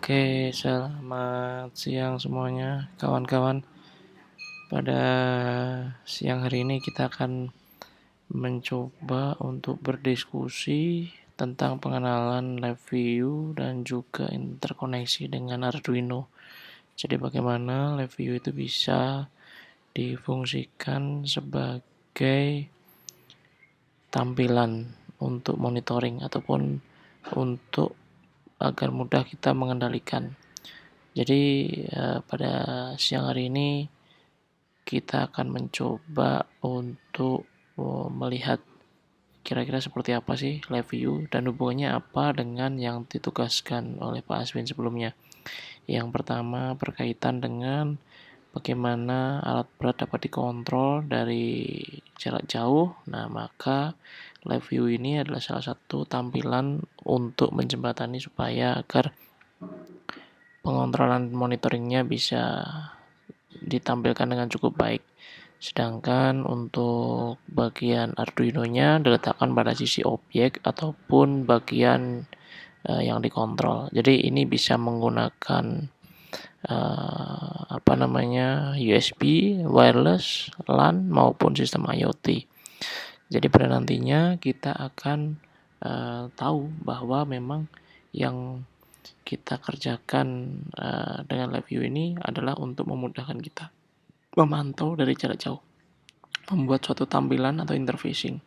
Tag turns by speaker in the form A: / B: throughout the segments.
A: Oke, selamat siang semuanya, kawan-kawan. Pada siang hari ini kita akan mencoba untuk berdiskusi tentang pengenalan Live View dan juga interkoneksi dengan Arduino. Jadi bagaimana Live View itu bisa difungsikan sebagai tampilan untuk monitoring ataupun untuk agar mudah kita mengendalikan. Jadi pada siang hari ini kita akan mencoba untuk melihat kira-kira seperti apa sih live view dan hubungannya apa dengan yang ditugaskan oleh Pak Aswin sebelumnya. Yang pertama berkaitan dengan bagaimana alat berat dapat dikontrol dari jarak jauh. Nah, maka live view ini adalah salah satu tampilan untuk menjembatani supaya agar pengontrolan monitoringnya bisa ditampilkan dengan cukup baik. Sedangkan untuk bagian Arduino-nya diletakkan pada sisi objek ataupun bagian yang dikontrol. Jadi ini bisa menggunakan USB, wireless, LAN maupun sistem IoT. Jadi pada nantinya kita akan tahu bahwa memang yang kita kerjakan dengan live view ini adalah untuk memudahkan kita memantau dari jarak jauh, membuat suatu tampilan atau interfacing.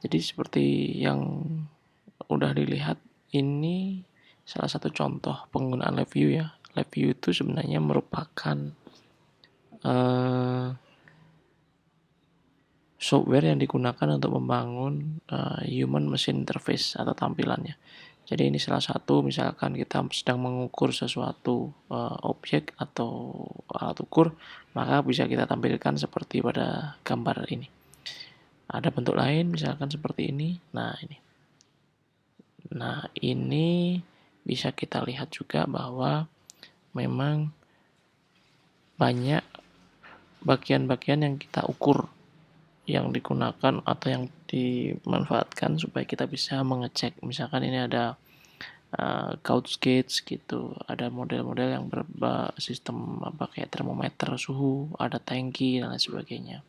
A: Jadi seperti yang udah dilihat, ini salah satu contoh penggunaan live view ya. Live view itu sebenarnya merupakan software yang digunakan untuk membangun human machine interface atau tampilannya. Jadi ini salah satu misalkan kita sedang mengukur sesuatu objek atau alat ukur, maka bisa kita tampilkan seperti pada gambar ini. Ada bentuk lain misalkan seperti ini. Nah, ini bisa kita lihat juga bahwa memang banyak bagian-bagian yang kita ukur yang digunakan atau yang dimanfaatkan supaya kita bisa mengecek. Misalkan ini ada couch gauge gitu, ada model-model yang bersistem kayak termometer suhu, ada tangki dan lain sebagainya.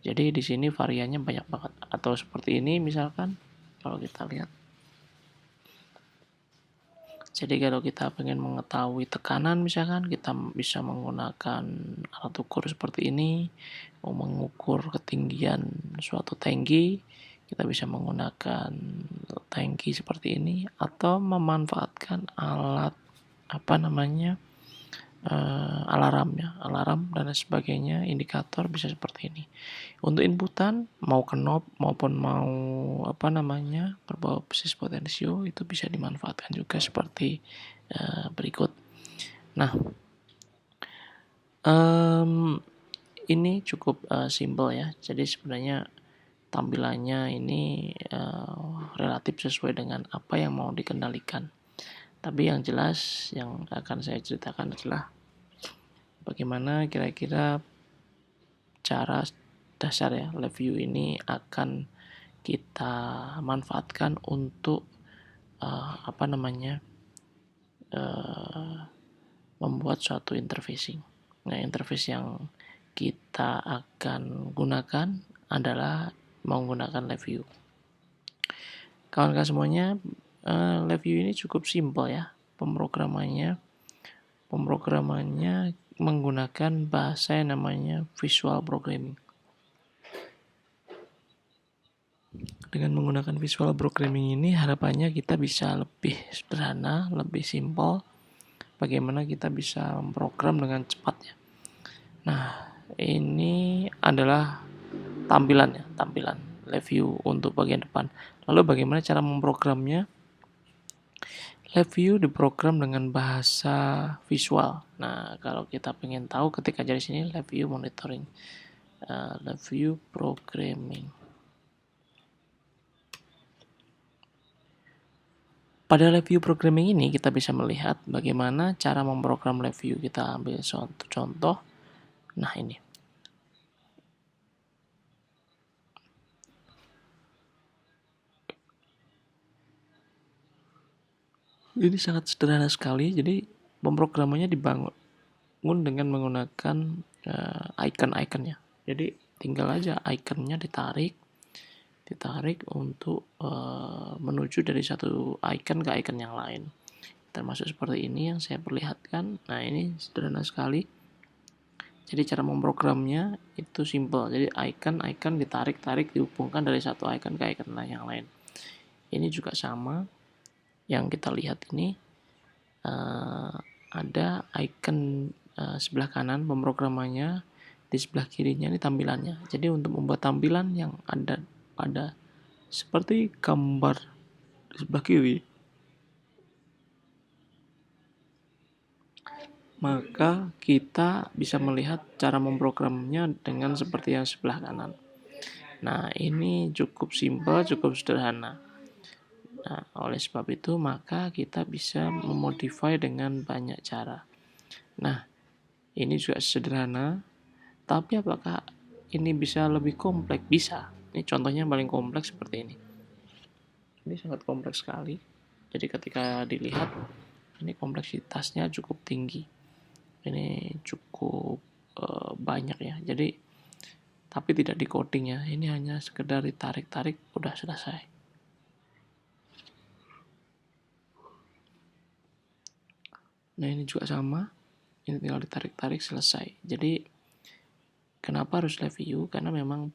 A: Jadi di sini variannya banyak banget. Atau seperti ini misalkan kalau kita lihat. Jadi kalau kita pengen mengetahui tekanan misalkan kita bisa menggunakan alat ukur seperti ini. Mau mengukur ketinggian suatu tangki, kita bisa menggunakan tangki seperti ini atau memanfaatkan alat alarm dan lain sebagainya, indikator bisa seperti ini. Untuk inputan mau knob maupun mau berbasis potensio itu bisa dimanfaatkan juga seperti berikut. Nah, ini cukup simple ya. Jadi sebenarnya tampilannya ini relatif sesuai dengan apa yang mau dikendalikan. Tapi yang jelas yang akan saya ceritakan adalah bagaimana kira-kira cara dasar ya live view ini akan kita manfaatkan untuk membuat suatu interfacing. Nah, interface yang kita akan gunakan adalah menggunakan live view. Kawan-kawan semuanya, live view ini cukup simpel ya. Pemrogramannya menggunakan bahasa yang namanya visual programming. Dengan menggunakan visual programming ini harapannya kita bisa lebih sederhana, lebih simpel. Bagaimana kita bisa memprogram dengan cepat ya. Nah, ini adalah tampilan live view untuk bagian depan. Lalu bagaimana cara memprogramnya? Live view diprogram dengan bahasa visual. Nah, kalau kita pengen tahu ketika dari sini live view monitoring, live view programming. Pada live view programming ini kita bisa melihat bagaimana cara memprogram live view. Kita ambil contoh. Nah, ini. Ini sangat sederhana sekali. Jadi pemrogramannya dibangun dengan menggunakan icon-iconnya. Jadi tinggal aja iconnya ditarik untuk menuju dari satu icon ke icon yang lain. Termasuk seperti ini yang saya perlihatkan. Nah, ini sederhana sekali. Jadi cara memprogramnya itu simple. Jadi icon ditarik dihubungkan dari satu icon ke icon yang lain. Ini juga sama. Yang kita lihat ini ada icon sebelah kanan pemrogramannya, di sebelah kirinya ini tampilannya. Jadi untuk membuat tampilan yang ada pada seperti gambar di sebelah kiri, maka kita bisa melihat cara memprogramnya dengan seperti yang sebelah kanan. Nah, ini cukup simpel, cukup sederhana. Nah, oleh sebab itu maka kita bisa memodify dengan banyak cara. Nah, ini juga sederhana, tapi apakah ini bisa lebih kompleks? Bisa. Ini contohnya paling kompleks seperti ini. Ini sangat kompleks sekali. Jadi ketika dilihat, ini kompleksitasnya cukup tinggi. Ini cukup banyak ya. Jadi tapi tidak di coding ya. Ini hanya sekedar ditarik-tarik udah selesai. Nah, ini juga sama. Ini tinggal ditarik-tarik selesai. Jadi kenapa harus live view? Karena memang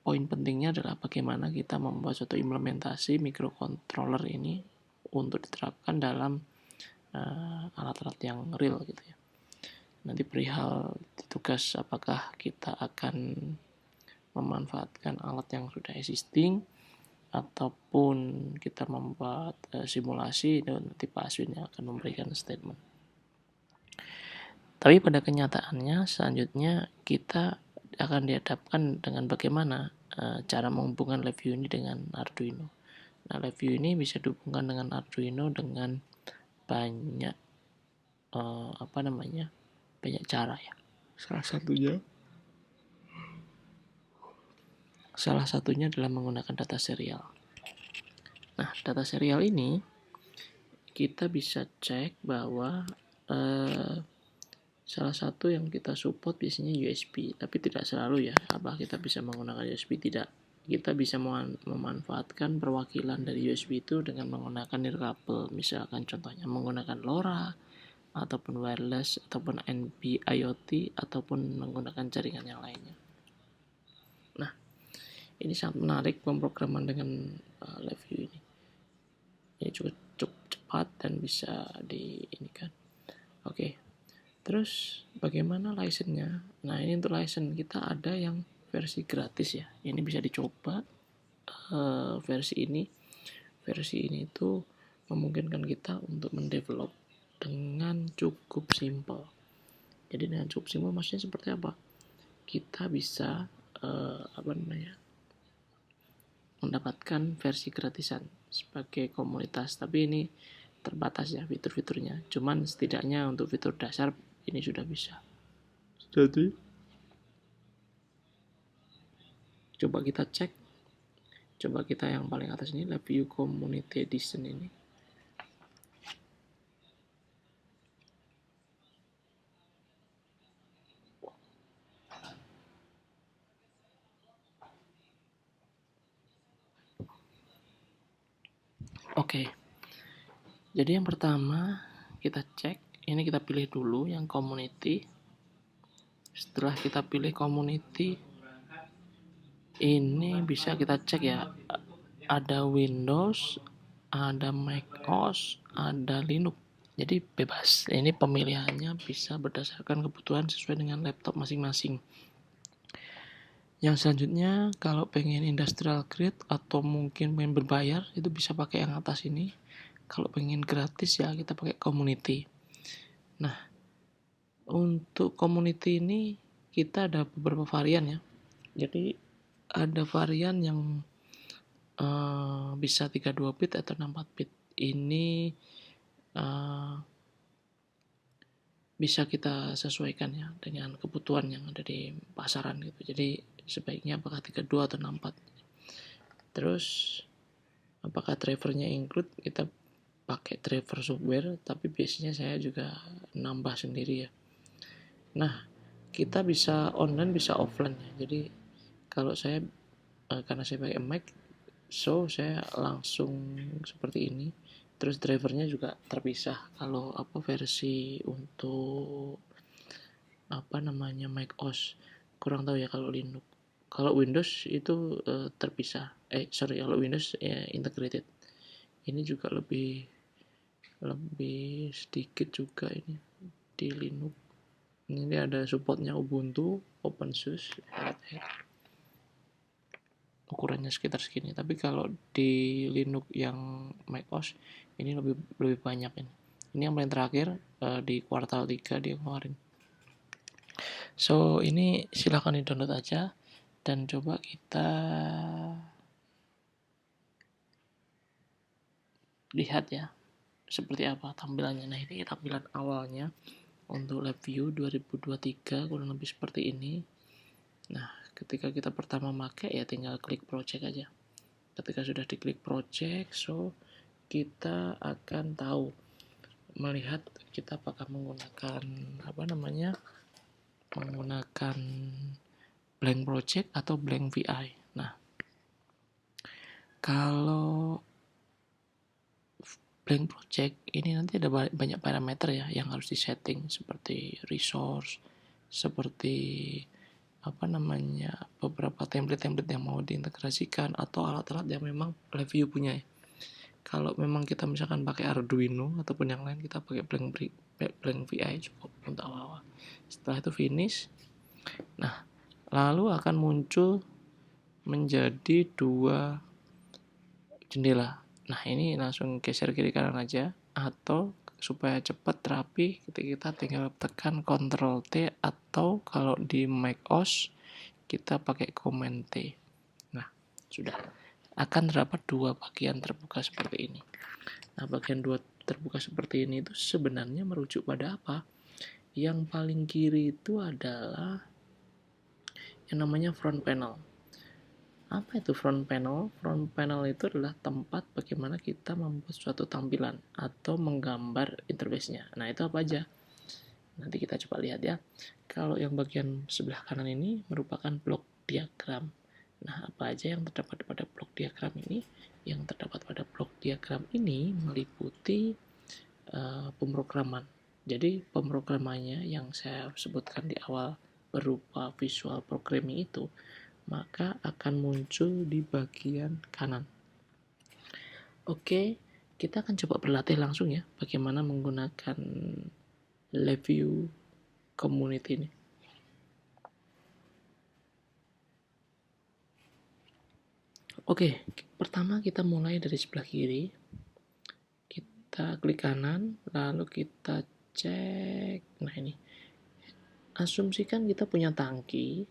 A: poin pentingnya adalah bagaimana kita membuat suatu implementasi microcontroller ini untuk diterapkan dalam alat-alat yang real gitu ya. Nanti perihal tugas apakah kita akan memanfaatkan alat yang sudah existing ataupun kita membuat simulasi, dan nanti Pak Aswin yang akan memberikan statement. Tapi pada kenyataannya selanjutnya kita akan dihadapkan dengan bagaimana cara menghubungkan LiveView ini dengan Arduino. Nah, LiveView ini bisa dihubungkan dengan Arduino dengan banyak banyak cara ya. Salah satunya adalah menggunakan data serial. Nah, data serial ini kita bisa cek bahwa salah satu yang kita support biasanya USB, tapi tidak selalu ya. Apa kita bisa menggunakan USB? Tidak. Kita bisa memanfaatkan perwakilan dari USB itu dengan menggunakan nirkabel. Misalkan contohnya menggunakan LoRa, ataupun wireless, ataupun NB IoT, ataupun menggunakan jaringan yang lainnya. Nah, ini sangat menarik pemrograman dengan LiveView ini. Ini cukup cepat dan bisa diinikan. Oke. Terus bagaimana license-nya? Nah, ini untuk license kita ada yang versi gratis ya. Ini bisa dicoba versi ini. Versi ini itu memungkinkan kita untuk mendevelop dengan cukup simple. Jadi dengan cukup simple maksudnya seperti apa? Kita bisa mendapatkan versi gratisan sebagai komunitas. Tapi ini terbatas ya fitur-fiturnya. Cuman setidaknya untuk fitur dasar ini sudah bisa. Jadi coba kita cek. Coba kita yang paling atas ini, LiveView Community Edition ini. Oke. Jadi yang pertama kita cek, ini kita pilih dulu yang community. Setelah kita pilih community, ini bisa kita cek ya, ada Windows, ada macOS, ada Linux. Jadi bebas. Ini pemilihannya bisa berdasarkan kebutuhan sesuai dengan laptop masing-masing. Yang selanjutnya kalau pengen industrial grade atau mungkin pengen berbayar itu bisa pakai yang atas ini. Kalau pengen gratis ya kita pakai community. Nah, untuk community ini kita ada beberapa varian ya. Jadi ada varian yang bisa 32 bit atau 64 bit. Ini bisa kita sesuaikan ya dengan kebutuhan yang ada di pasaran gitu. Jadi sebaiknya apakah 32 atau 64. Terus apakah drivernya include, kita pakai driver software, tapi biasanya saya juga nambah sendiri ya. Nah, kita bisa online bisa offline ya. Jadi kalau saya karena saya pakai Mac, so saya langsung seperti ini. Terus drivernya juga terpisah. Kalau versi untuk Mac OS, kurang tahu ya kalau Linux. Kalau Windows itu terpisah. Kalau Windows ya integrated. Ini juga lebih lebih sedikit juga ini di Linux. Ini ada supportnya Ubuntu, OpenSUSE, Red Hat. Ukurannya sekitar segini. Tapi kalau di Linux yang macOS ini lebih banyak ini. Ini yang paling terakhir di kuartal 3 dia kemarin. So ini silahkan di download aja dan coba kita lihat ya seperti apa tampilannya. Nah ini tampilan awalnya untuk lab view 2023 kurang lebih seperti ini. Nah ketika kita pertama pakai ya tinggal klik project aja. Ketika sudah diklik project, so kita akan tahu melihat kita apakah menggunakan menggunakan blank project atau blank VI. Nah kalau blank project ini nanti ada banyak parameter ya yang harus disetting, seperti resource, seperti beberapa template yang mau diintegrasikan atau alat-alat yang memang review punya ya. Kalau memang kita misalkan pakai Arduino ataupun yang lain, kita pakai blank VI cukup untuk awal-awal. Setelah itu finish. Nah lalu akan muncul menjadi 2 jendela. Nah ini langsung geser kiri kanan aja, atau supaya cepat rapi kita tinggal tekan Ctrl T, atau kalau di macOS kita pakai Command T. Nah sudah akan terdapat 2 bagian terbuka seperti ini. Nah bagian 2 terbuka seperti ini itu sebenarnya merujuk pada apa? Yang paling kiri itu adalah yang namanya front panel. Apa itu front panel? Front panel itu adalah tempat bagaimana kita membuat suatu tampilan atau menggambar interface-nya. Nah, itu apa aja? Nanti kita coba lihat ya. Kalau yang bagian sebelah kanan ini merupakan blok diagram. Nah, apa aja yang terdapat pada blok diagram ini? Yang terdapat pada blok diagram ini meliputi pemrograman. Jadi, pemrogramannya yang saya sebutkan di awal berupa visual programming itu, maka akan muncul di bagian kanan. Oke, kita akan coba berlatih langsung ya bagaimana menggunakan LabVIEW community ini. Oke, pertama kita mulai dari sebelah kiri. Kita klik kanan, lalu kita cek. Nah ini, asumsikan kita punya tangki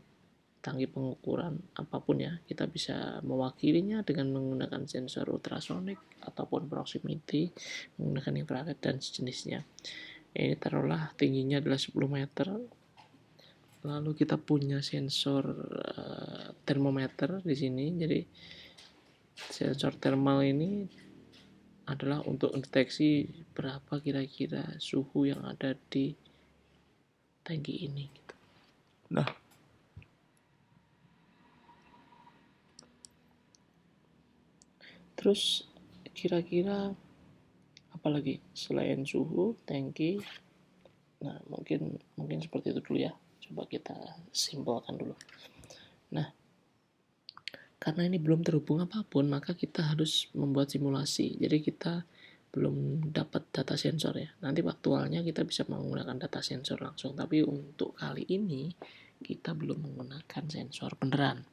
A: pengukuran apapun ya, kita bisa mewakilinya dengan menggunakan sensor ultrasonik ataupun proximity, menggunakan infrared dan sejenisnya. Ini taruhlah tingginya adalah 10 meter. Lalu kita punya sensor termometer di sini. Jadi sensor thermal ini adalah untuk mendeteksi berapa kira-kira suhu yang ada di tangki ini. Nah, terus kira-kira apalagi selain suhu tangki? Nah mungkin seperti itu dulu ya. Coba kita simpulkan dulu. Nah karena ini belum terhubung apapun, maka kita harus membuat simulasi. Jadi kita belum dapat data sensor ya. Nanti aktualnya kita bisa menggunakan data sensor langsung. Tapi untuk kali ini kita belum menggunakan sensor beneran.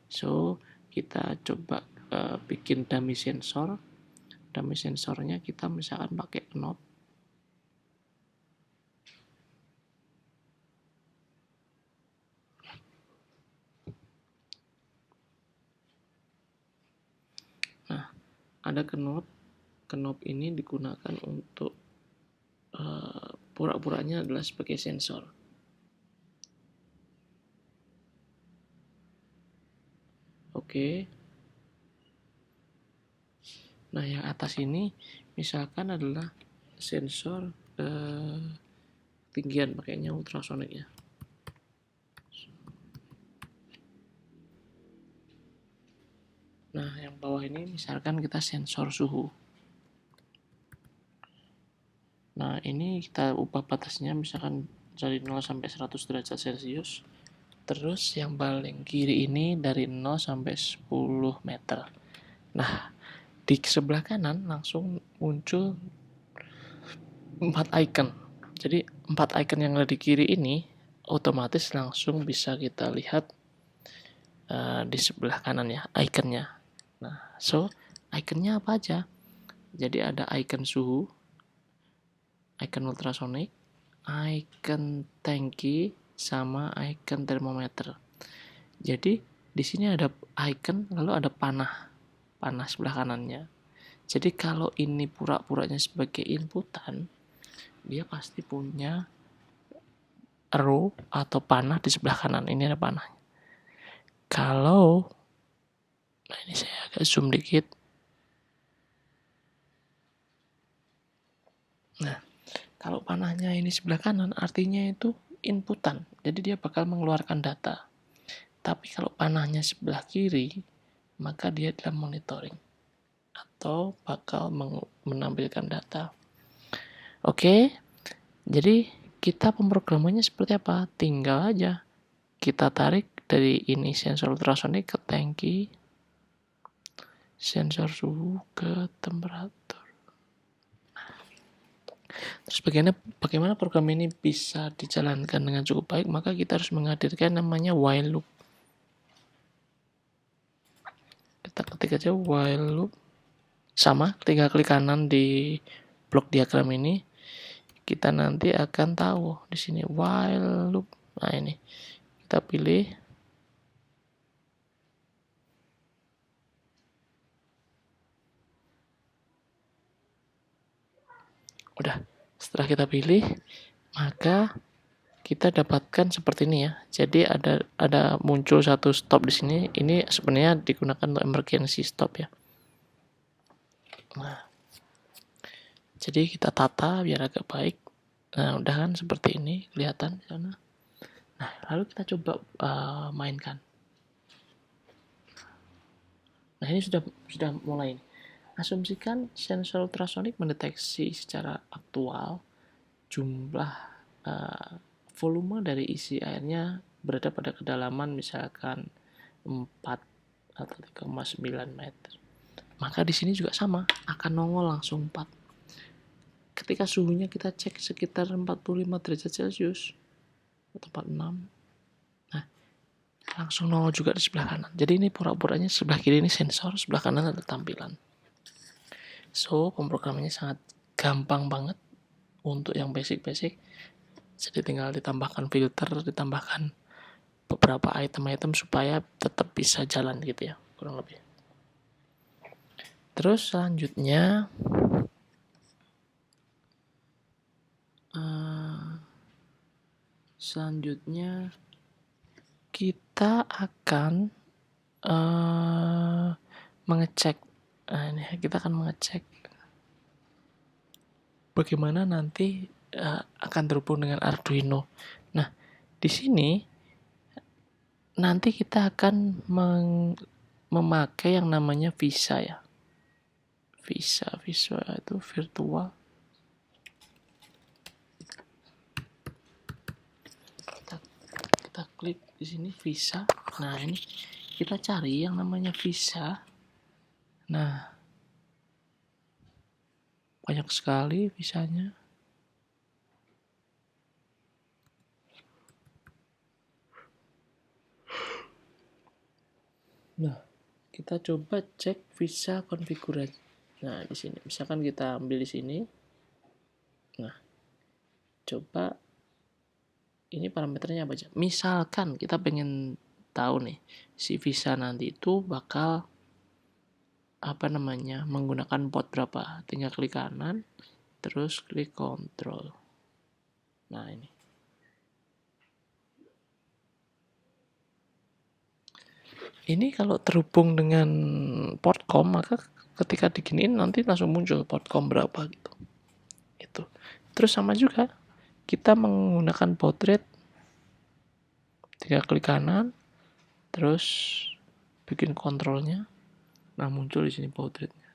A: So kita coba bikin dummy sensor. Dummy sensornya kita misalkan pakai knob. Nah ada knob. Knob ini digunakan untuk pura-puranya adalah sebagai sensor. Oke. Nah, yang atas ini misalkan adalah sensor ketinggian, pakainya ultrasonic ya. Nah, yang bawah ini misalkan kita sensor suhu. Nah, ini kita ubah batasnya misalkan dari 0 sampai 100 derajat Celcius. Terus yang paling kiri ini dari 0 sampai 10 meter. Nah, di sebelah kanan langsung muncul 4 icon. Jadi 4 icon yang ada di kiri ini otomatis langsung bisa kita lihat di sebelah kanan ya, iconnya. Nah, iconnya apa aja? Jadi ada icon suhu, icon ultrasonic, icon tangki, sama icon termometer. Jadi di sini ada icon, lalu ada panah sebelah kanannya. Jadi kalau ini pura-puranya sebagai inputan, dia pasti punya arrow atau panah di sebelah kanan. Ini ada panah. Kalau, nah ini saya agak zoom dikit. Nah, kalau panahnya ini sebelah kanan, artinya itu inputan. Jadi dia bakal mengeluarkan data. Tapi kalau panahnya sebelah kiri, maka dia adalah monitoring atau bakal menampilkan data. Oke, jadi kita pemrogramannya seperti apa? Tinggal aja kita tarik dari ini sensor ultrasonic ke tangki, sensor suhu ke temperatur. Terus bagaimana program ini bisa dijalankan dengan cukup baik? Maka kita harus menghadirkan namanya while loop. Kita ketik aja while loop. Sama, ketika klik kanan di blok diagram ini, kita nanti akan tahu di sini while loop. Nah ini kita pilih. Udah, setelah kita pilih, maka kita dapatkan seperti ini ya. Jadi ada muncul satu stop di sini. Ini sebenarnya digunakan untuk emergency stop ya. Nah, jadi kita tata biar agak baik. Nah, udah kan seperti ini kelihatan di sana. Nah, lalu kita coba mainkan. Nah, ini sudah mulai. Asumsikan sensor ultrasonik mendeteksi secara aktual jumlah volume dari isi airnya berada pada kedalaman misalkan 4 atau 3,9 meter. Maka di sini juga sama, akan nongol langsung 4. Ketika suhunya kita cek sekitar 45 derajat Celcius atau 46, nah langsung nongol juga di sebelah kanan. Jadi ini pura-puranya sebelah kiri ini sensor, sebelah kanan ada tampilan. So, pemrogramannya sangat gampang banget untuk yang basic-basic. Jadi tinggal ditambahkan filter, ditambahkan beberapa item-item supaya tetap bisa jalan gitu ya, kurang lebih. Terus selanjutnya kita akan mengecek. Nah, ini kita akan mengecek bagaimana nanti akan terhubung dengan Arduino. Nah, di sini nanti kita akan memakai yang namanya VISA ya. VISA itu virtual. Kita klik di sini VISA. Nah, ini kita cari yang namanya VISA. Nah, banyak sekali VISA-nya. Nah, kita coba cek VISA konfigurasi. Nah, di sini misalkan kita ambil di sini. Nah, coba ini parameternya apa aja. Misalkan kita pengen tahu nih, si VISA nanti itu bakal menggunakan port berapa. Tinggal klik kanan, terus klik control. Nah, ini. Ini kalau terhubung dengan port COM, maka ketika diginiin nanti langsung muncul outcome berapa gitu. Itu. Terus sama juga kita menggunakan baud rate, 3 klik kanan, terus bikin kontrolnya. Nah, muncul di sini baud rate-nya.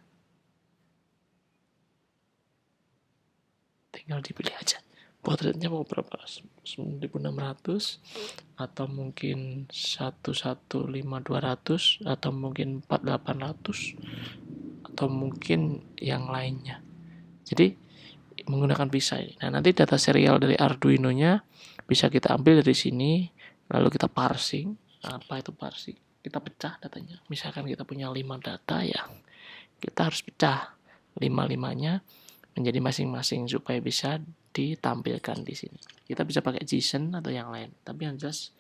A: Tinggal dipilih aja. Baud rate-nya mau berapa? 9600 atau mungkin 115.200 atau mungkin 4800 atau mungkin yang lainnya. Jadi menggunakan visa ini. Nah, nanti data serial dari Arduino-nya bisa kita ambil dari sini, lalu kita parsing. Apa itu parsing? Kita pecah datanya. Misalkan kita punya 5 data ya, kita harus pecah 5-5-nya menjadi masing-masing supaya bisa ditampilkan di sini. Kita bisa pakai JSON atau yang lain, tapi yang jelas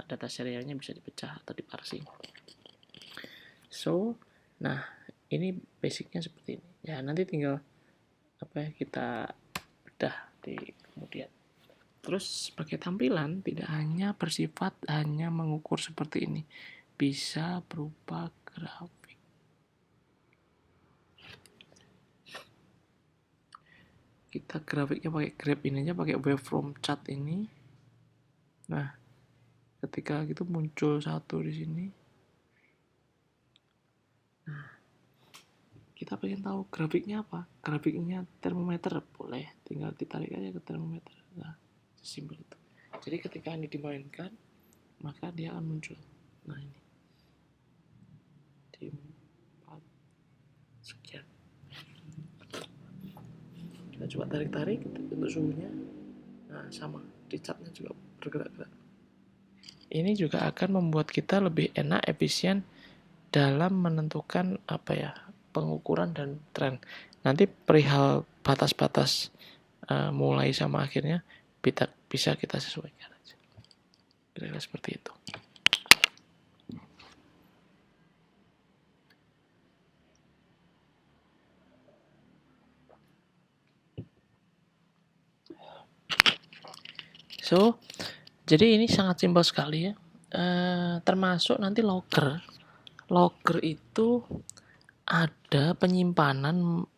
A: data serialnya bisa dipecah atau diparsing. So, nah ini basicnya seperti ini. Ya nanti tinggal kita bedah di kemudian. Terus sebagai tampilan tidak hanya bersifat hanya mengukur seperti ini, bisa berupa grafik. Kita grafiknya pakai grab ini aja, pakai waveform chart ini. Nah, ketika gitu muncul satu di sini. Nah, kita pengen tahu grafiknya apa? Grafiknya termometer, boleh tinggal ditarik aja ke termometer. Nah, sesimpel itu. Jadi ketika ini dimainkan, maka dia akan muncul. Nah, ini di 4 sekian. Kita coba tarik-tarik untuk suhunya. Nah, sama di chartnya juga bergerak-gerak. Ini juga akan membuat kita lebih enak, efisien dalam menentukan pengukuran dan tren. Nanti perihal batas-batas mulai sama akhirnya bisa kita sesuaikan aja. Kira-kira seperti itu. So, jadi ini sangat simpel sekali ya. Termasuk nanti logger. Logger itu ada penyimpanan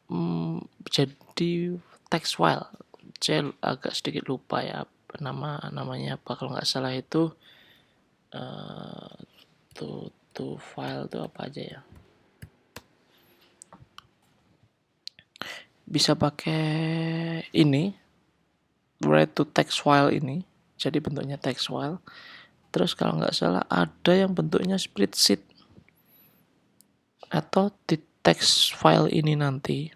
A: jadi text file. Saya agak sedikit lupa ya namanya apa, kalau nggak salah itu to file itu apa aja ya. Bisa pakai ini write to text file ini, jadi bentuknya text file. Terus kalau nggak salah ada yang bentuknya spreadsheet, atau di text file ini nanti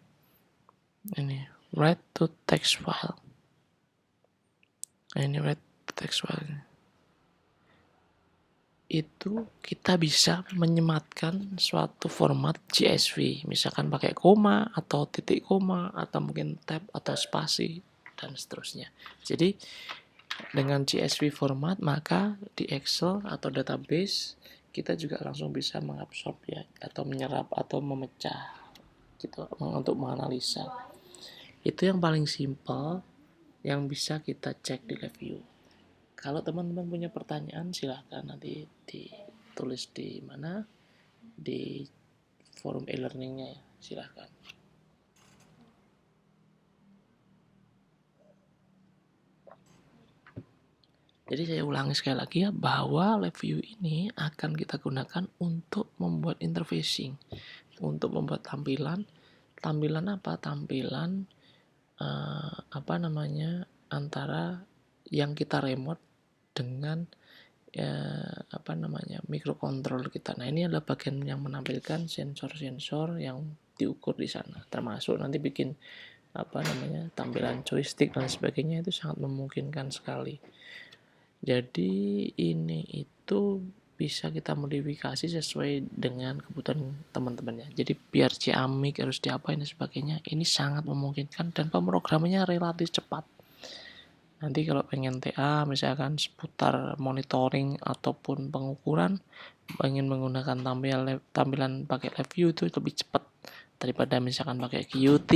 A: ini write to text file. Nah, ini write to text file itu kita bisa menyematkan suatu format CSV, misalkan pakai koma atau titik koma atau mungkin tab atau spasi dan seterusnya. Jadi dengan CSV format maka di Excel atau database kita juga langsung bisa mengabsorb ya, atau menyerap atau memecah gitu untuk menganalisa. Itu yang paling simpel yang bisa kita cek di review. Kalau teman-teman punya pertanyaan silahkan nanti ditulis di mana, di forum e-learningnya ya, silahkan. Jadi saya ulangi sekali lagi ya, bahwa review ini akan kita gunakan untuk membuat interfacing, untuk membuat tampilan apa? Tampilan antara yang kita remote dengan microcontroller kita. Nah, ini adalah bagian yang menampilkan sensor-sensor yang diukur di sana, termasuk nanti bikin tampilan joystick dan sebagainya. Itu sangat memungkinkan sekali. Jadi ini itu bisa kita modifikasi sesuai dengan kebutuhan teman-temannya. Jadi biar ciamik harus diapain dan sebagainya, ini sangat memungkinkan dan pemrogramannya relatif cepat. Nanti kalau pengen TA misalkan seputar monitoring ataupun pengukuran, pengen menggunakan tampilan pakai review itu lebih cepat daripada misalkan pakai Qt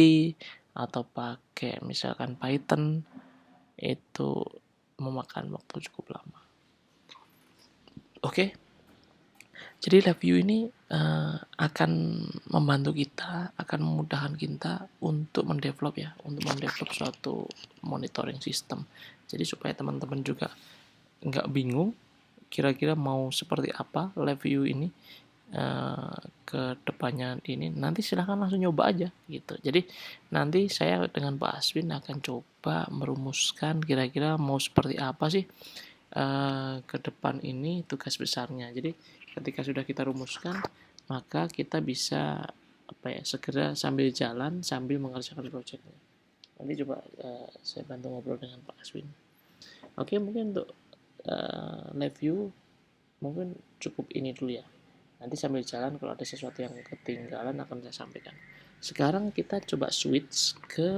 A: atau pakai misalkan Python, itu memakan waktu cukup lama. Oke. Jadi live view ini akan membantu kita, akan memudahkan kita untuk mendevelop suatu monitoring system. Jadi supaya teman-teman juga nggak bingung kira-kira mau seperti apa live view ini ke depannya ini, nanti silahkan langsung nyoba aja gitu. Jadi nanti saya dengan Pak Aswin akan coba merumuskan kira-kira mau seperti apa sih ke depan ini tugas besarnya. Jadi ketika sudah kita rumuskan, maka kita bisa segera sambil jalan sambil mengerjakan proyeknya. Nanti coba saya bantu ngobrol dengan Pak Aswin. Oke, mungkin untuk live view mungkin cukup ini dulu ya. Nanti sambil jalan kalau ada sesuatu yang ketinggalan akan saya sampaikan. Sekarang kita coba switch ke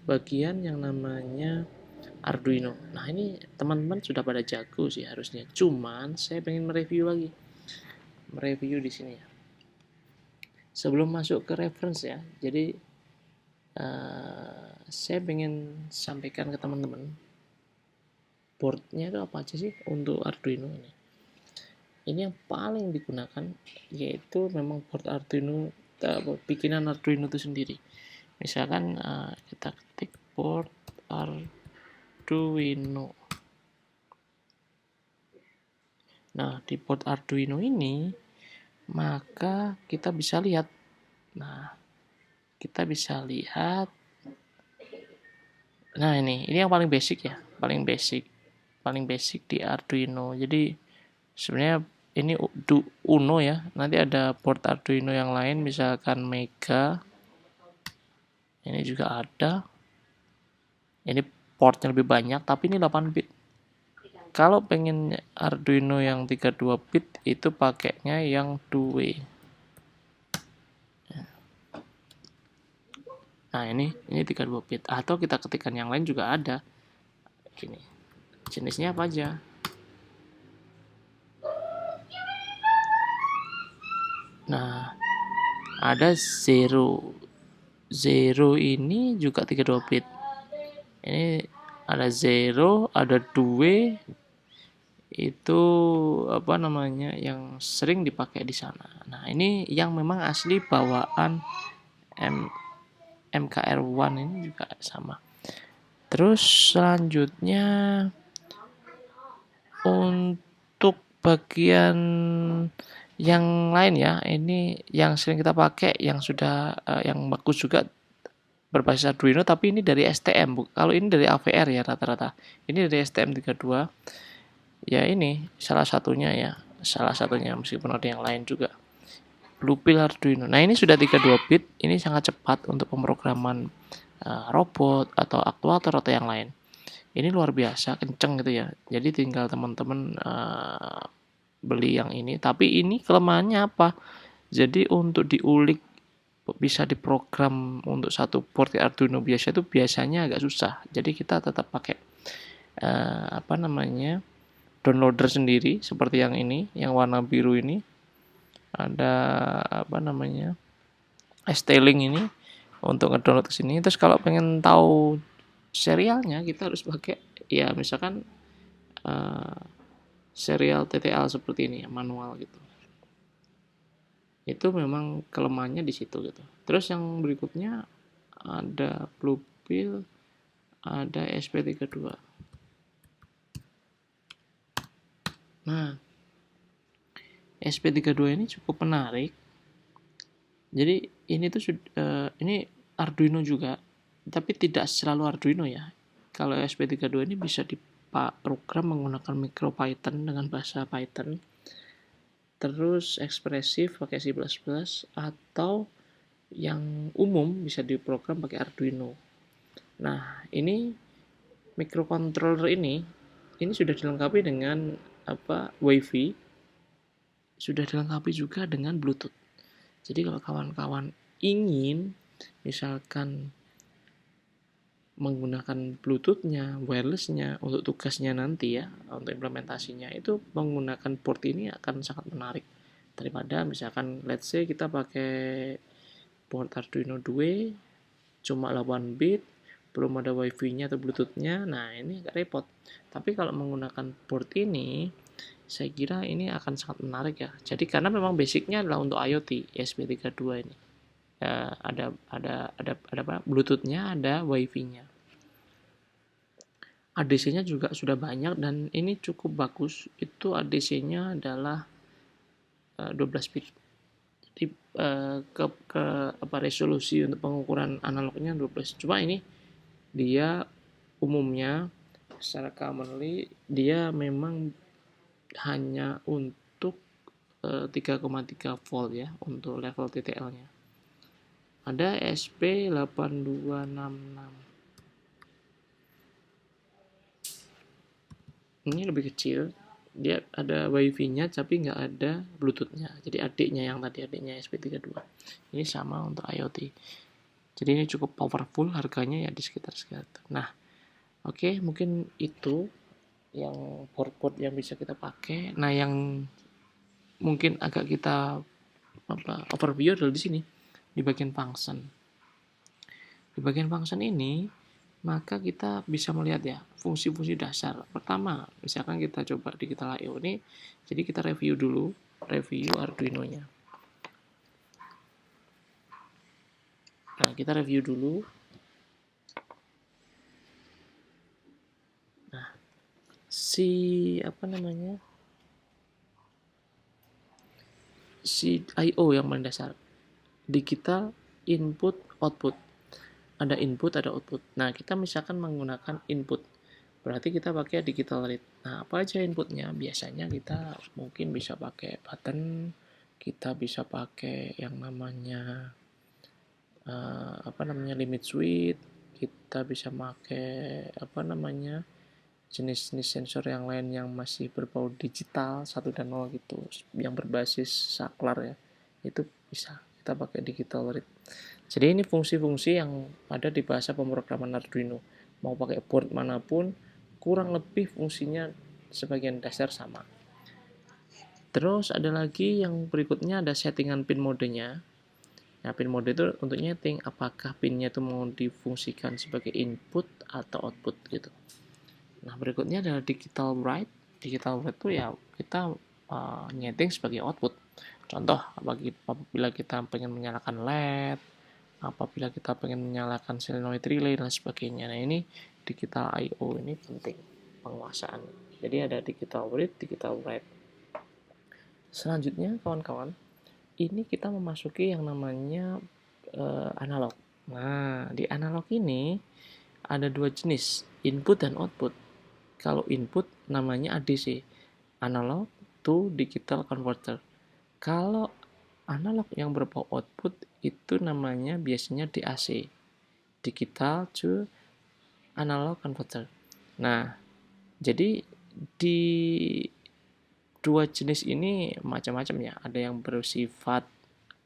A: bagian yang namanya Arduino. Nah, ini teman-teman sudah pada jago sih harusnya. Cuman saya pengen mereview lagi. Mereview di sini ya. Sebelum masuk ke reference ya. Jadi saya pengen sampaikan ke teman-teman boardnya itu apa aja sih untuk Arduino ini. Ini yang paling digunakan yaitu memang board Arduino, bikinan Arduino itu sendiri. Misalkan kita ketik board Arduino. Nah, di board Arduino ini maka kita bisa lihat. Nah, kita bisa lihat. Nah, ini yang paling basic ya, paling basic di Arduino. Jadi sebenarnya ini Uno ya. Nanti ada board Arduino yang lain, misalkan Mega. Ini juga ada. Ini portnya lebih banyak, tapi ini 8 bit. Kalau pengen Arduino yang 32 bit itu pakainya yang 2-way. Nah, ini 32 bit, atau kita ketikkan yang lain juga ada. Gini. Jenisnya apa aja? Nah, ada zero. Zero ini juga 32 bit. Ini ada zero, ada 2, itu apa namanya yang sering dipakai di sana. Nah, ini yang memang asli bawaan MKR1 ini juga sama. Terus selanjutnya untuk bagian yang lain ya, ini yang sering kita pakai, yang sudah yang bagus juga berbasis Arduino, tapi ini dari STM. Kalau ini dari AVR ya rata-rata. Ini dari STM32. Ya ini salah satunya meskipun ada yang lain juga. Bluepill Arduino. Nah, ini sudah 32 bit, ini sangat cepat untuk pemrograman robot atau aktuator atau yang lain. Ini luar biasa kenceng gitu ya. Jadi tinggal teman-teman beli yang ini. Tapi ini kelemahannya apa? Jadi untuk diulik bisa diprogram untuk satu port Arduino biasa itu biasanya agak susah. Jadi kita tetap pakai downloader sendiri seperti yang ini, yang warna biru ini. Ada ST-Link ini untuk ngedownload ke sini. Terus kalau pengen tahu serialnya kita harus pakai ya misalkan serial TTL seperti ini ya, manual gitu. Itu memang kelemahannya di situ gitu. Terus yang berikutnya ada Bluepill, ada SP32. Nah, SP32 ini cukup menarik. Jadi ini tuh ini Arduino juga, tapi tidak selalu Arduino ya. Kalau SP32 ini bisa diprogram menggunakan MicroPython dengan bahasa Python. Terus ekspresif pakai C++ atau yang umum bisa diprogram pakai Arduino. Nah, ini microcontroller ini sudah dilengkapi dengan WiFi, sudah dilengkapi juga dengan Bluetooth. Jadi kalau kawan-kawan ingin misalkan menggunakan Bluetooth-nya, wireless-nya untuk tugasnya nanti ya, untuk implementasinya itu menggunakan board ini akan sangat menarik daripada misalkan let's say kita pakai board Arduino 2 cuma 8 bit, belum ada wifi-nya atau bluetooth-nya, nah ini agak repot. Tapi kalau menggunakan board ini Saya kira ini akan sangat menarik ya. Jadi karena memang basicnya adalah untuk IoT ESP32 ini. Ya, ada apa? Bluetooth-nya, ada Wi-Fi-nya. ADC-nya juga sudah banyak dan ini cukup bagus. Itu ADC-nya adalah 12 bit. Jadi ke apa resolusi untuk pengukuran analognya 12. Cuma ini dia umumnya secara commonly dia memang hanya untuk 3,3 volt ya untuk level TTL-nya. Ada SP8266. Ini lebih kecil. Dia ada Wi-Fi-nya tapi nggak ada Bluetooth-nya. Jadi adiknya SP32. Ini sama untuk IoT. Jadi ini cukup powerful, harganya ya di sekitar segitu. Nah, oke, mungkin itu yang board yang bisa kita pakai. Nah, yang mungkin agak kita overview adalah di sini di bagian function. Di bagian function ini maka kita bisa melihat ya fungsi-fungsi dasar. Pertama, misalkan kita coba digital I/O ini, jadi kita review Arduino-nya. Nah, kita review dulu. Nah, si I/O yang mendasar, digital input output. Ada input, ada output. Nah, kita misalkan menggunakan input, berarti kita pakai digital read. Nah, apa aja inputnya? Biasanya kita mungkin bisa pakai button, kita bisa pakai yang namanya limit switch, kita bisa pakai jenis-jenis sensor yang lain yang masih berbau digital 1 dan 0 gitu, yang berbasis saklar ya. Itu bisa kita pakai digital read. Jadi ini fungsi-fungsi yang ada di bahasa pemrograman Arduino. Mau pakai board manapun, kurang lebih fungsinya sebagian dasar sama. Terus ada lagi yang berikutnya ada settingan pin modenya. Nah, pin mode itu untuk nyeting apakah pinnya itu mau difungsikan sebagai input atau output gitu. Nah, berikutnya adalah digital write. Digital write itu ya kita nyeting sebagai output. Contoh, apabila kita pengen menyalakan LED, apabila kita pengen menyalakan solenoid relay dan sebagainya. Nah, ini digital I/O ini penting penguasaan. Jadi ada digital read, digital write. Selanjutnya kawan-kawan, ini kita memasuki yang namanya analog. Nah, di analog ini ada 2 jenis, input dan output. Kalau input namanya ADC, analog to digital converter. Kalau analog yang berbau output itu namanya biasanya DAC, digital to analog converter. Nah, jadi di 2 jenis ini macam-macam ya. Ada yang bersifat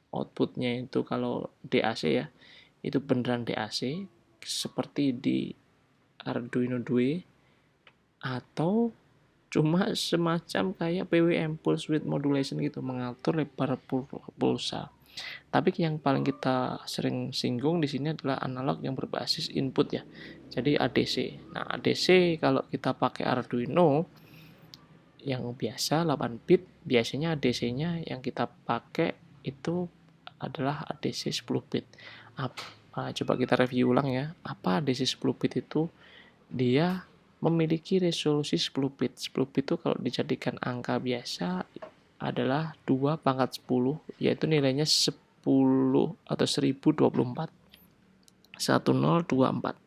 A: outputnya itu kalau DAC ya, itu beneran DAC seperti di Arduino 2, atau cuma semacam kayak PWM, pulse width modulation gitu, mengatur lebar pulsa. Tapi yang paling kita sering singgung di sini adalah analog yang berbasis input ya. Jadi ADC. Nah, ADC kalau kita pakai Arduino yang biasa 8 bit, biasanya ADC-nya yang kita pakai itu adalah ADC 10 bit. Coba kita review ulang ya. Apa ADC 10 bit itu? Dia memiliki resolusi 10 bit. 10 bit itu kalau dijadikan angka biasa adalah 2 pangkat 10, yaitu nilainya 10 atau 1024. 1024.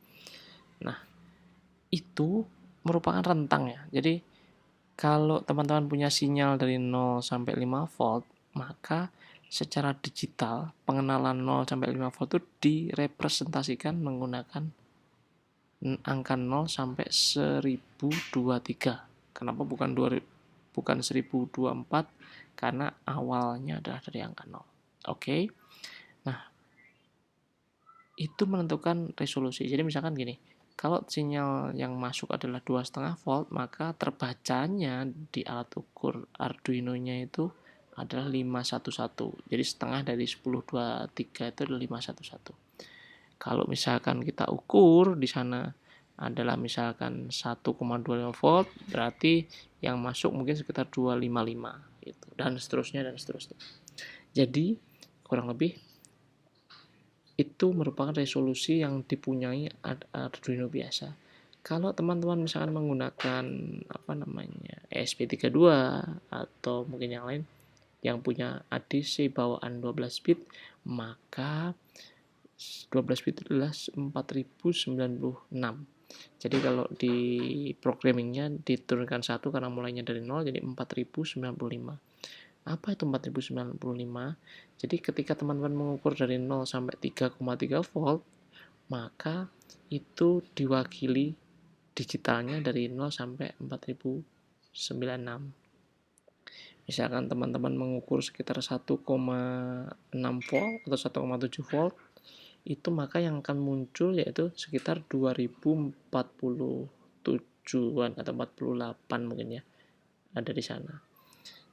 A: Nah, itu merupakan rentang ya. Jadi kalau teman-teman punya sinyal dari 0 sampai 5 volt, maka secara digital pengenalan 0 sampai 5 volt itu direpresentasikan menggunakan angka 0 sampai 1023. Kenapa bukan 1024? Karena awalnya adalah dari angka 0. Oke. Nah, itu menentukan resolusi. Jadi misalkan gini, kalau sinyal yang masuk adalah 2,5 volt, maka terbacanya di alat ukur Arduino-nya itu adalah 511. Jadi setengah dari 1023 itu adalah 511. Kalau misalkan kita ukur di sana adalah misalkan 1,25 volt, berarti yang masuk mungkin sekitar 255 gitu, dan seterusnya. Jadi kurang lebih itu merupakan resolusi yang dipunyai Arduino biasa. Kalau teman-teman misalkan menggunakan ESP32 atau mungkin yang lain yang punya ADC bawaan 12 bit, maka 12 bit adalah 4096. Jadi kalau di programmingnya diturunkan 1 karena mulainya dari 0, jadi 4095. Apa itu 4095? Jadi ketika teman-teman mengukur dari 0 sampai 3,3 volt, maka itu diwakili digitalnya dari 0 sampai 4096. Misalkan teman-teman mengukur sekitar 1,6 volt atau 1,7 volt, itu maka yang akan muncul yaitu sekitar 2047-an atau 48 mungkin ya, ada di sana.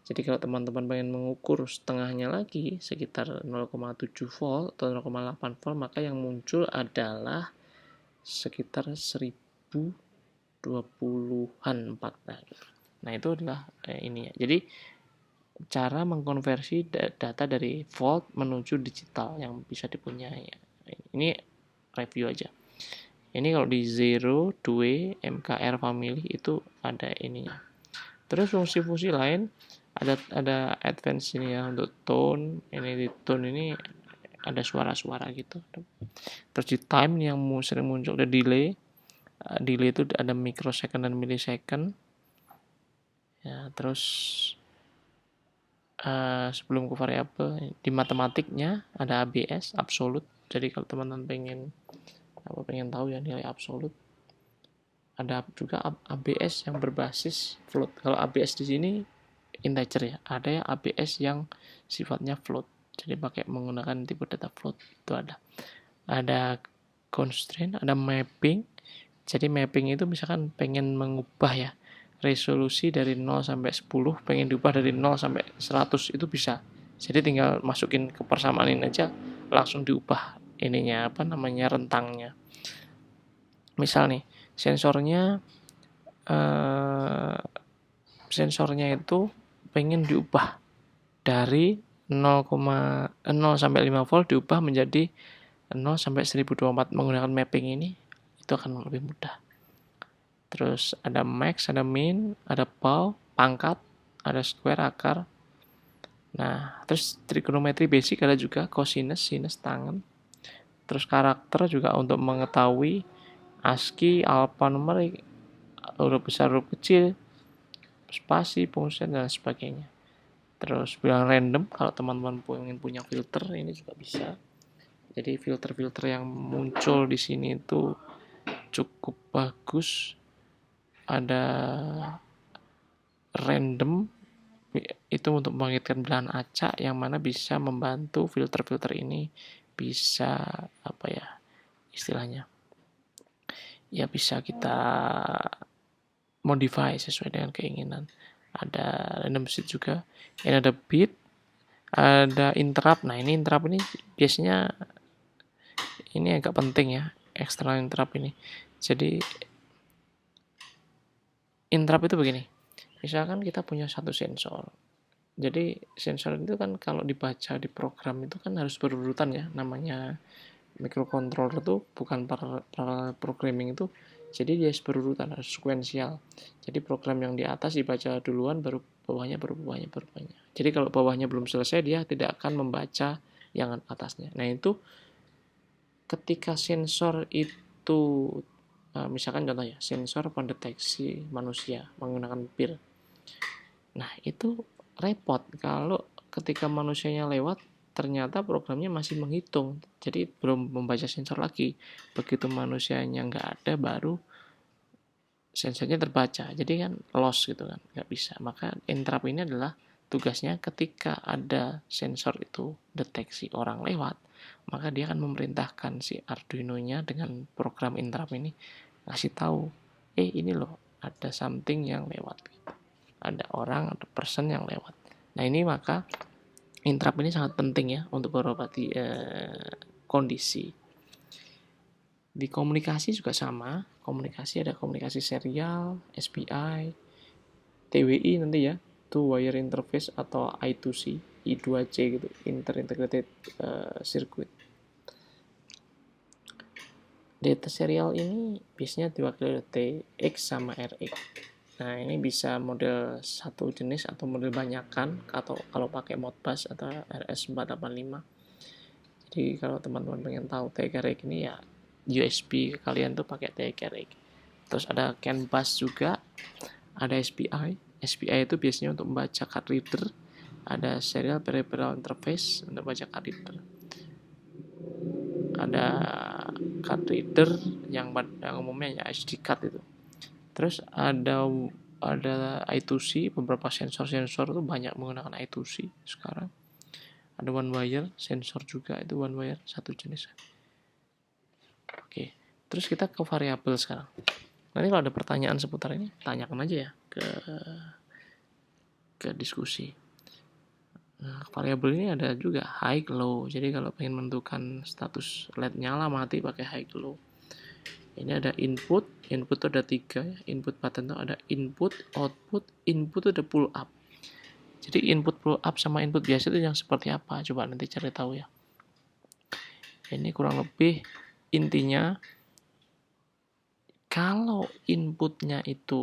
A: Jadi kalau teman-teman pengen mengukur setengahnya lagi sekitar 0,7 volt atau 0,8 volt, maka yang muncul adalah sekitar 1020-an 4. Nah itu adalah ini ya. Jadi cara mengkonversi data dari volt menuju digital yang bisa dipunyai. Ini review aja. Ini kalau di 0, 2, MKR family itu ada ininya. Terus fungsi-fungsi lain ada advance ini ya, untuk tone. Ini di tone ini ada suara-suara gitu. Terus di time yang sering muncul ada delay. Delay itu ada microsecond dan millisecond. Ya, terus sebelum ke variabel di matematiknya ada ABS absolute. Jadi kalau teman-teman pengen tahu ya nilai absolut, ada juga ABS yang berbasis float. Kalau ABS di sini integer ya, ada ya ABS yang sifatnya float, jadi pakai menggunakan tipe data float. Itu ada constraint, ada mapping. Jadi mapping itu misalkan pengen mengubah ya resolusi dari 0 sampai 10, pengen diubah dari 0 sampai 100, itu bisa. Jadi tinggal masukin ke persamaan ini aja, langsung diubah ininya rentangnya. Misal nih sensornya itu pengen diubah dari 0 sampai 5 volt diubah menjadi 0 sampai 1024 menggunakan mapping ini, itu akan lebih mudah. Terus ada max, ada min, ada pow, pangkat, ada square, akar. Nah, terus trigonometri basic ada juga, cosinus, sinus, tangen. Terus karakter juga untuk mengetahui ASCII, alphanumerik, huruf besar, huruf kecil, spasi, pungusan, dan sebagainya. Terus bilang random, kalau teman-teman ingin punya filter, ini juga bisa. Jadi filter-filter yang muncul di sini itu cukup bagus. Ada random, itu untuk membangkitkan bilangan acak, yang mana bisa membantu filter-filter ini bisa istilahnya ya bisa kita modify sesuai dengan keinginan. Ada random seed juga. Ini ada bit, ada interrupt. Nah ini interrupt ini biasanya ini agak penting ya, external interrupt ini. Jadi interrupt itu begini, misalkan kita punya satu sensor. Jadi sensor itu kan kalau dibaca di program itu kan harus berurutan ya, namanya microcontroller itu bukan parallel programming itu, jadi dia harus berurutan, harus sekuensial. Jadi program yang di atas dibaca duluan, baru bawahnya. Jadi kalau bawahnya belum selesai, dia tidak akan membaca yang atasnya. Nah itu ketika sensor itu misalkan contohnya sensor pendeteksi manusia menggunakan pil. Nah itu repot kalau ketika manusianya lewat ternyata programnya masih menghitung, jadi belum membaca sensor lagi. Begitu manusianya nggak ada, baru sensornya terbaca, jadi kan loss gitu kan, nggak bisa. Maka interrupt ini adalah tugasnya ketika ada sensor itu deteksi orang lewat, maka dia akan memerintahkan si Arduino-nya dengan program interrupt ini ngasih tahu, ini loh ada something yang lewat, ada orang, ada person yang lewat. Nah ini maka interrupt ini sangat penting ya untuk beberapa kondisi. Di komunikasi juga sama, komunikasi, ada komunikasi serial, SPI, TWI nanti ya, two wire interface atau I2C, I2C gitu, integrated circuit. Data serial ini biasanya diwakili oleh TX sama RX. Nah, ini bisa model satu jenis atau model banyakan atau kalau pakai Modbus atau RS485. Jadi kalau teman-teman pengen tahu TX RX ini ya USB kalian tuh pakai TX RX. Terus ada CAN bus juga, ada SPI. SPI itu biasanya untuk membaca card reader, ada serial peripheral interface untuk baca card reader. Ada card reader yang umumnya ya SD card itu. Terus ada I2C, beberapa sensor-sensor itu banyak menggunakan I2C sekarang. Ada one wire sensor juga, itu one wire satu jenis. Oke, terus kita ke variabel sekarang. Nanti kalau ada pertanyaan seputar ini, tanyakan aja ya ke diskusi. Nah, variabel ini ada juga high low. Jadi kalau pengen menentukan status LED nyala mati pakai high low. Ini ada input itu ada 3 ya. Input button itu ada input, output, input itu ada pull up. Jadi input pull up sama input biasa itu yang seperti apa? Coba nanti cari tahu ya. Ini kurang lebih intinya kalau inputnya itu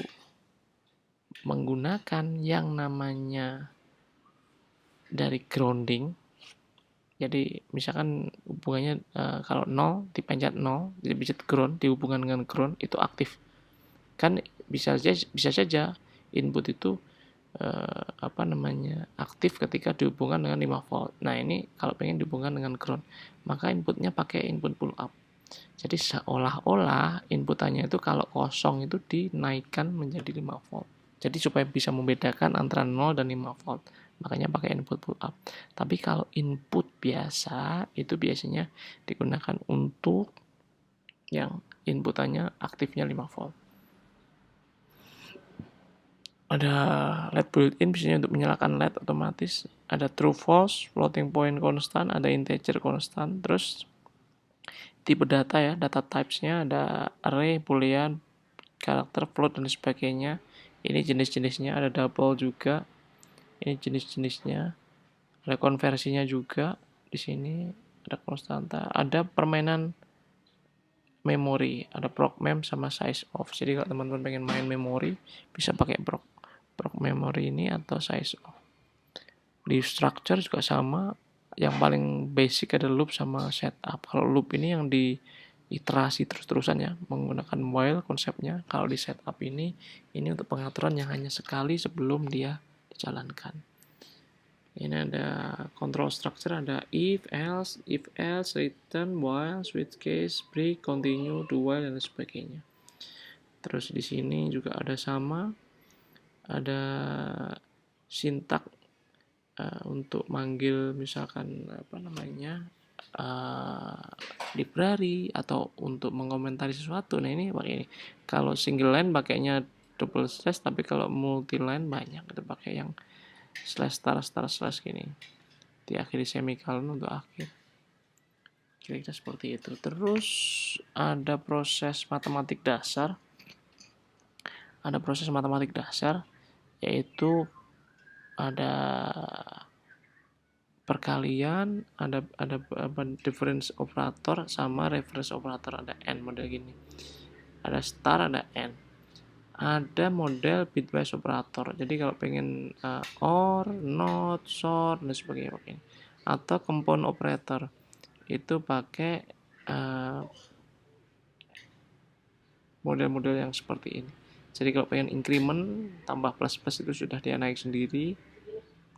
A: menggunakan yang namanya dari grounding. Jadi misalkan hubungannya kalau 0 dipencet 0, dipencet ground, dihubungkan dengan ground itu aktif. Kan bisa saja input itu aktif ketika dihubungkan dengan 5 volt. Nah, ini kalau pengen dihubungkan dengan ground, maka inputnya pakai input pull up. Jadi seolah-olah inputannya itu kalau kosong itu dinaikkan menjadi 5 volt. Jadi supaya bisa membedakan antara 0 dan 5 volt. Makanya pakai input pull up. Tapi kalau input biasa itu biasanya digunakan untuk yang inputannya aktifnya 5 volt. Ada LED built-in biasanya untuk menyalakan LED otomatis. Ada true false, floating point constant, ada integer constant. Terus tipe data ya, data types-nya ada array, boolean, karakter, float dan sebagainya. Ini jenis-jenisnya, ada double juga. Ini jenis-jenisnya. Ada konversinya juga di sini, ada konstanta, ada permainan memori, ada proc mem sama size of. Jadi kalau teman-teman pengen main memori bisa pakai proc memory ini atau size of. Di structure juga sama, yang paling basic ada loop sama setup. Kalau loop ini yang di iterasi terus-terusan ya, menggunakan while konsepnya. Kalau di setup ini untuk pengaturan yang hanya sekali sebelum dia dijalankan. Ini ada control structure, ada if, else, return, while, switch case, break, continue, do while, dan sebagainya. Terus di sini juga ada sama, ada sintak untuk manggil misalkan library atau untuk mengomentari sesuatu. Nah, ini pakai ini. Kalau single line pakainya double slash, tapi kalau multi line banyak itu pakai yang slash star slash gini. Diakhiri semicolon untuk akhir. Kira-kira seperti itu. Terus ada proses matematik dasar. Yaitu ada perkalian, ada difference operator sama reverse operator, ada AND model gini. Ada star, ada AND. Ada model bitwise operator. Jadi kalau pengen OR, NOT, SOR dan sebagainya pakai ini. Atau compound operator itu pakai model-model yang seperti ini. Jadi kalau pengen increment tambah plus itu sudah dia naik sendiri,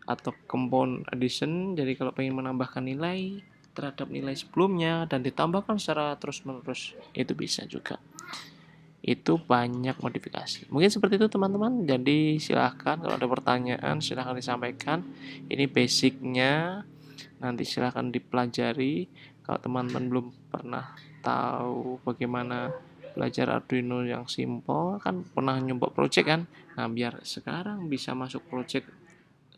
A: atau compound addition, jadi kalau pengen menambahkan nilai terhadap nilai sebelumnya dan ditambahkan secara terus-menerus itu bisa juga. Itu banyak modifikasi. Mungkin seperti itu teman-teman. Jadi silahkan kalau ada pertanyaan silahkan disampaikan. Ini basicnya, nanti silahkan dipelajari. Kalau teman-teman belum pernah tahu bagaimana belajar Arduino yang simple, kan pernah nyoba project kan. Nah, biar sekarang bisa masuk project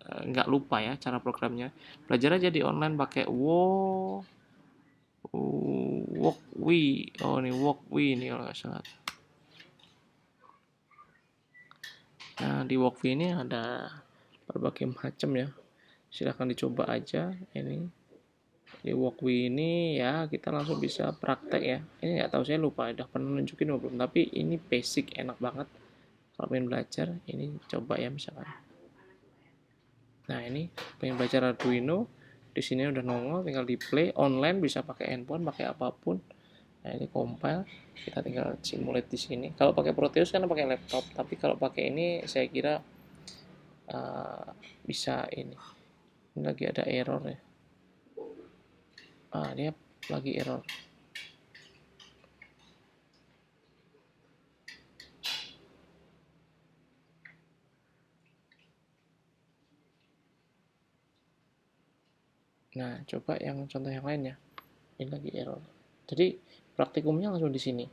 A: nggak lupa ya cara programnya, belajar aja di online pakai Walkwi. Ini Walkwi ini kalau nggak salah. Nah, di Walkview ini ada berbagai macam ya. Silahkan dicoba aja ini. Di Walkview ini ya kita langsung bisa praktek ya. Ini nggak tahu, saya lupa udah pernah nunjukin belum, tapi ini basic, enak banget. Kalau pengen belajar, ini coba ya misalkan. Nah, ini pengen belajar Arduino, di sini udah nongol, tinggal di play online, bisa pakai handphone, pakai apapun. Nah, ini compile, kita tinggal simulate di sini. Kalau pakai Proteus kan pakai laptop, tapi kalau pakai ini saya kira bisa ini. Ini lagi ada error ya. Dia lagi error. Nah, coba yang contoh yang lainnya. Ini lagi error. Jadi praktikumnya langsung di sini.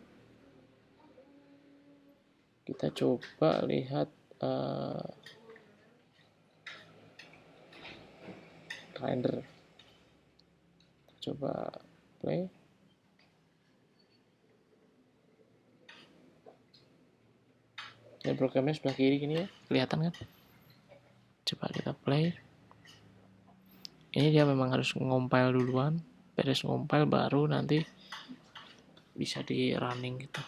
A: Kita coba lihat render. Coba play. Ini programnya sebelah kiri gini ya, kelihatan kan? Coba kita play. Ini dia memang harus ngompil duluan, beres ngompil baru nanti bisa di running gitu.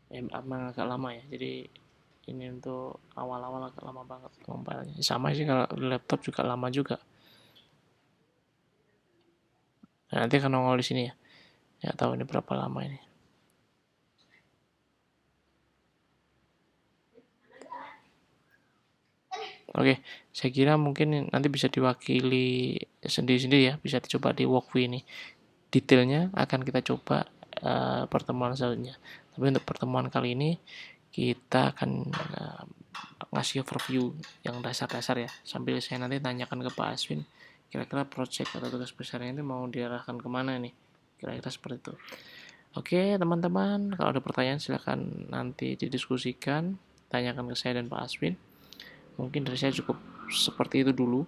A: Emang agak lama ya, jadi ini untuk awal-awal agak lama banget ngompilnya. Sama sih kalau di laptop juga lama juga. Nah, nanti akan nongol di sini ya. Nggak tahu ini berapa lama ini. Oke, saya kira mungkin nanti bisa diwakili sendiri-sendiri ya, bisa dicoba di Walkview ini. Detailnya akan kita coba pertemuan selanjutnya. Tapi untuk pertemuan kali ini kita akan ngasih overview yang dasar-dasar ya, sambil saya nanti tanyakan ke Pak Aswin kira-kira project atau tugas besarnya itu mau diarahkan kemana nih, kira-kira seperti itu. Oke teman-teman, kalau ada pertanyaan silahkan nanti didiskusikan, tanyakan ke saya dan Pak Aswin. Mungkin dari saya cukup seperti itu dulu.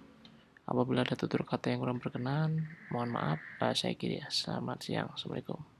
A: Apabila ada tutur kata yang kurang berkenan, mohon maaf. Saya kira. Selamat siang. Assalamualaikum.